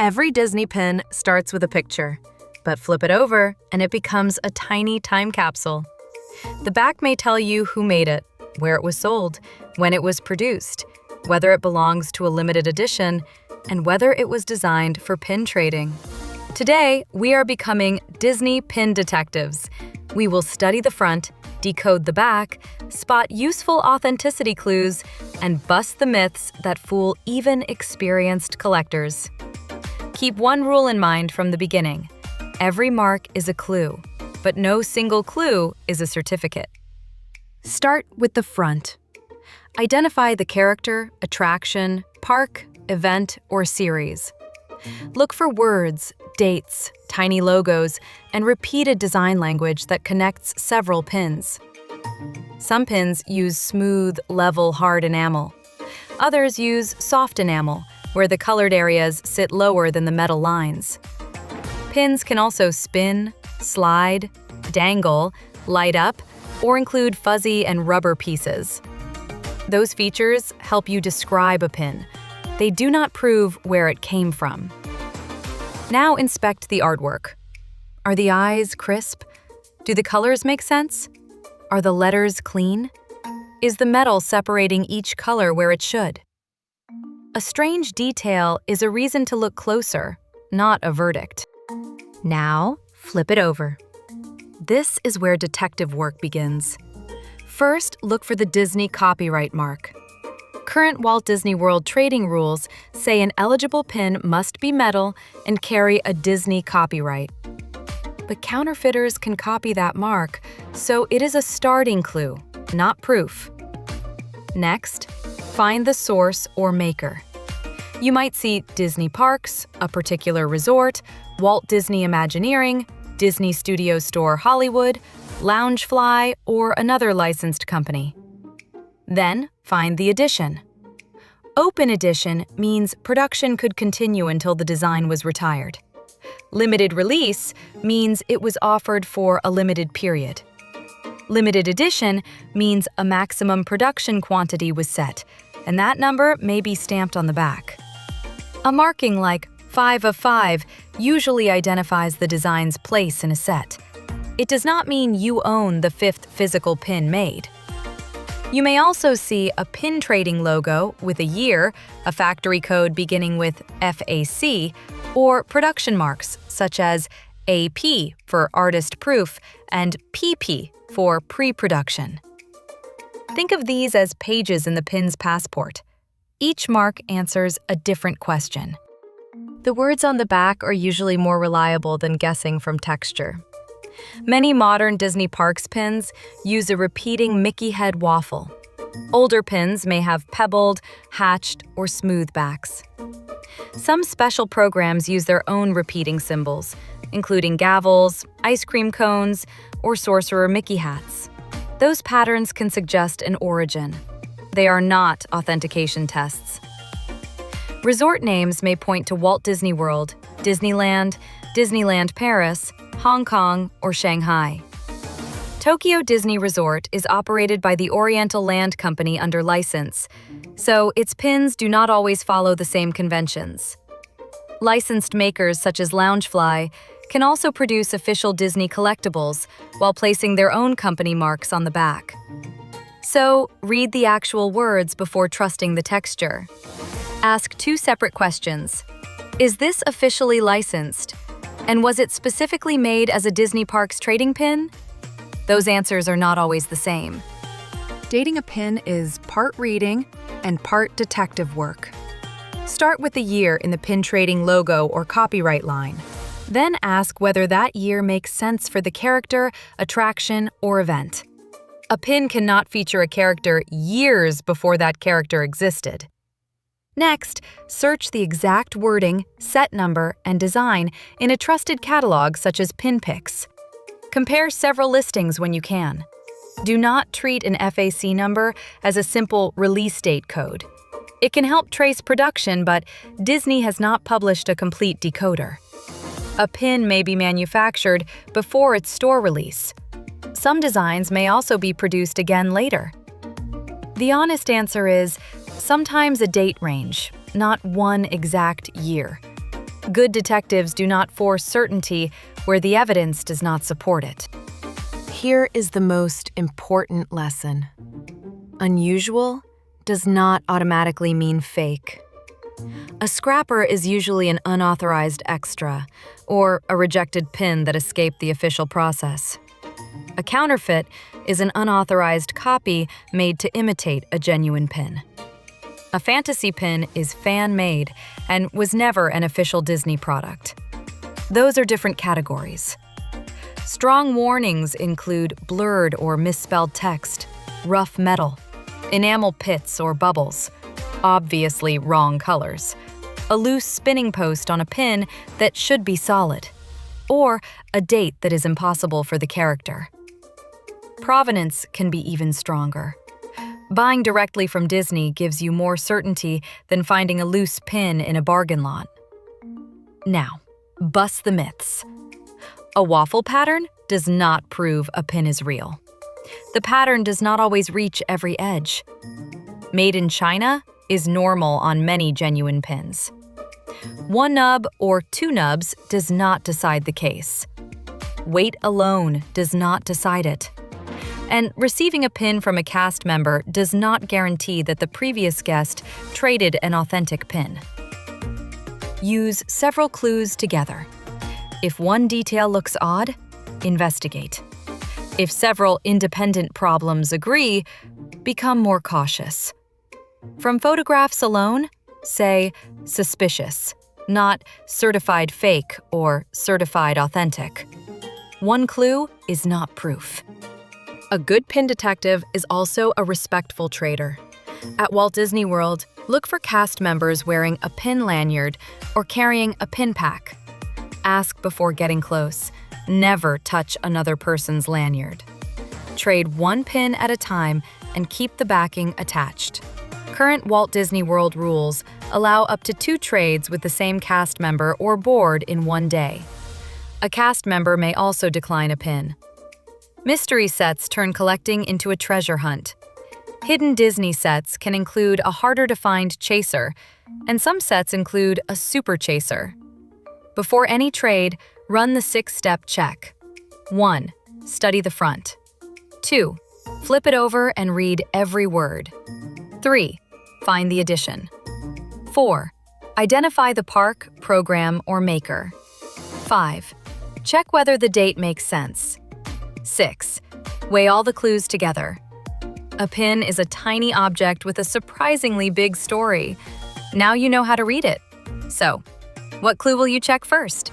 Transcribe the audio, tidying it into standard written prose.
Every Disney pin starts with a picture, but flip it over and it becomes a tiny time capsule. The back may tell you who made it, where it was sold, when it was produced, whether it belongs to a limited edition, and whether it was designed for pin trading. Today, we are becoming Disney pin detectives. We will study the front, decode the back, spot useful authenticity clues, and bust the myths that fool even experienced collectors. Keep one rule in mind from the beginning. Every mark is a clue, but no single clue is a certificate. Start with the front. Identify the character, attraction, park, event, or series. Look for words, dates, tiny logos, and repeated design language that connects several pins. Some pins use smooth, level, hard enamel. Others use soft enamel, where the colored areas sit lower than the metal lines. Pins can also spin, slide, dangle, light up, or include fuzzy and rubber pieces. Those features help you describe a pin. They do not prove where it came from. Now inspect the artwork. Are the eyes crisp? Do the colors make sense? Are the letters clean? Is the metal separating each color where it should? A strange detail is a reason to look closer, not a verdict. Now, flip it over. This is where detective work begins. First, look for the Disney copyright mark. Current Walt Disney World trading rules say an eligible pin must be metal and carry a Disney copyright. But counterfeiters can copy that mark, so it is a starting clue, not proof. Next, find the source or maker. You might see Disney Parks, a particular resort, Walt Disney Imagineering, Disney Studio Store Hollywood, Loungefly, or another licensed company. Then, find the edition. Open edition means production could continue until the design was retired. Limited release means it was offered for a limited period. Limited edition means a maximum production quantity was set, and that number may be stamped on the back. A marking like 5 of 5 usually identifies the design's place in a set. It does not mean you own the 5th physical pin made. You may also see a pin trading logo with a year, a factory code beginning with FAC, or production marks such as AP for artist proof and PP for pre-production. Think of these as pages in the pin's passport. Each mark answers a different question. The words on the back are usually more reliable than guessing from texture. Many modern Disney Parks pins use a repeating Mickey head waffle. Older pins may have pebbled, hatched, or smooth backs. Some special programs use their own repeating symbols, including gavels, ice cream cones, or Sorcerer Mickey hats. Those patterns can suggest an origin. They are not authentication tests. Resort names may point to Walt Disney World, Disneyland, Disneyland Paris, Hong Kong, or Shanghai. Tokyo Disney Resort is operated by the Oriental Land Company under license, so its pins do not always follow the same conventions. Licensed makers such as Loungefly can also produce official Disney collectibles while placing their own company marks on the back. So, read the actual words before trusting the texture. Ask 2 separate questions. Is this officially licensed? And was it specifically made as a Disney Parks trading pin? Those answers are not always the same. Dating a pin is part reading and part detective work. Start with the year in the pin trading logo or copyright line. Then ask whether that year makes sense for the character, attraction, or event. A pin cannot feature a character years before that character existed. Next, search the exact wording, set number, and design in a trusted catalog such as PinPix. Compare several listings when you can. Do not treat an FAC number as a simple release date code. It can help trace production, but Disney has not published a complete decoder. A pin may be manufactured before its store release. Some designs may also be produced again later. The honest answer is sometimes a date range, not one exact year. Good detectives do not force certainty where the evidence does not support it. Here is the most important lesson. Unusual does not automatically mean fake. A scrapper is usually an unauthorized extra or a rejected pin that escaped the official process. A counterfeit is an unauthorized copy made to imitate a genuine pin. A fantasy pin is fan-made and was never an official Disney product. Those are different categories. Strong warnings include blurred or misspelled text, rough metal, enamel pits or bubbles, obviously wrong colors, a loose spinning post on a pin that should be solid, or a date that is impossible for the character. Provenance can be even stronger. Buying directly from Disney gives you more certainty than finding a loose pin in a bargain lot. Now, bust the myths. A waffle pattern does not prove a pin is real. The pattern does not always reach every edge. Made in China is normal on many genuine pins. One nub or two nubs does not decide the case. Weight alone does not decide it. And receiving a pin from a cast member does not guarantee that the previous guest traded an authentic pin. Use several clues together. If one detail looks odd, investigate. If several independent problems agree, become more cautious. From photographs alone, say suspicious, not certified fake or certified authentic. One clue is not proof. A good pin detective is also a respectful trader. At Walt Disney World, look for cast members wearing a pin lanyard or carrying a pin pack. Ask before getting close. Never touch another person's lanyard. Trade one pin at a time and keep the backing attached. Current Walt Disney World rules allow up to 2 trades with the same cast member or board in one day. A cast member may also decline a pin. Mystery sets turn collecting into a treasure hunt. Hidden Disney sets can include a harder-to-find chaser, and some sets include a super chaser. Before any trade, run the 6-step check. 1. Study the front. 2. Flip it over and read every word. 3. Find the edition. 4. Identify the park, program, or maker. 5. Check whether the date makes sense. 6. Weigh all the clues together. A pin is a tiny object with a surprisingly big story. Now you know how to read it. So, what clue will you check first?